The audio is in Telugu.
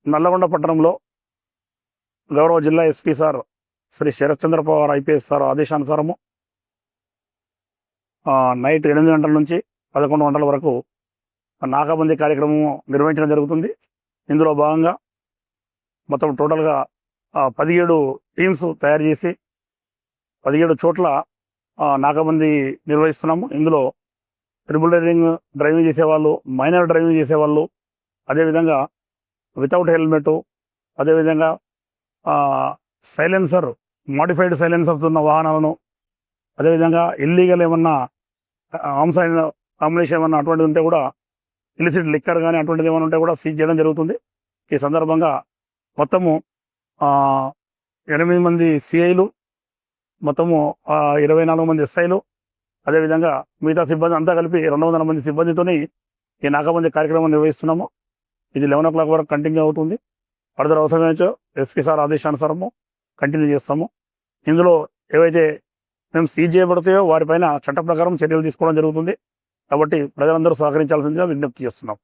నల్లగొండ పట్టణంలో గౌరవ జిల్లా SP sir Shri Sharatchandra Pawar IPS sir ఆదేశానుసారము నైట్ 8 గంటల నుంచి 11 గంటల వరకు నాకాబందీ కార్యక్రమం నిర్వహించడం జరుగుతుంది. ఇందులో భాగంగా మొత్తం టోటల్గా 17 టీమ్స్ తయారు చేసి 17 చోట్ల నాకాబందీ నిర్వహిస్తున్నాము. ఇందులో ట్రిపుల్ డ్రైవింగ్ చేసేవాళ్ళు, మైనర్ డ్రైవింగ్ చేసేవాళ్ళు, అదేవిధంగా వితౌట్ హెల్మెట్, అదేవిధంగా సైలెన్సర్, మోడిఫైడ్ సైలెన్సర్స్ ఉన్న వాహనాలను, అదేవిధంగా ఇల్లీగల్ ఏమన్నా ఆర్మ్స్ అండ్ అమ్యునిషన్ ఏమన్నా అటువంటిది ఉంటే కూడా, ఇలిసిట్ లిక్కర్ కానీ అటువంటిది ఏమైనా ఉంటే కూడా సీజ్ చేయడం జరుగుతుంది. ఈ సందర్భంగా మొత్తము 8 మంది సిఐలు, మొత్తము 24 మంది ఎస్ఐలు, అదేవిధంగా మిగతా సిబ్బంది అంతా కలిపి 200 మంది సిబ్బందితోని ఈ నాకాబందీ కార్యక్రమం నిర్వహిస్తున్నాము. ఇది 11 o'clock వరకు కంటిన్యూ అవుతుంది. ఫర్దర్ అవసరమైతే ఎస్పీ సార్ ఆదేశానుసారము కంటిన్యూ చేస్తాము. ఇందులో ఏవైతే మేము సీజ్ చేయబడతాయో వారిపైన చట్ట ప్రకారం చర్యలు తీసుకోవడం జరుగుతుంది. కాబట్టి ప్రజలందరూ సహకరించాల్సిందిగా విజ్ఞప్తి చేస్తున్నాం.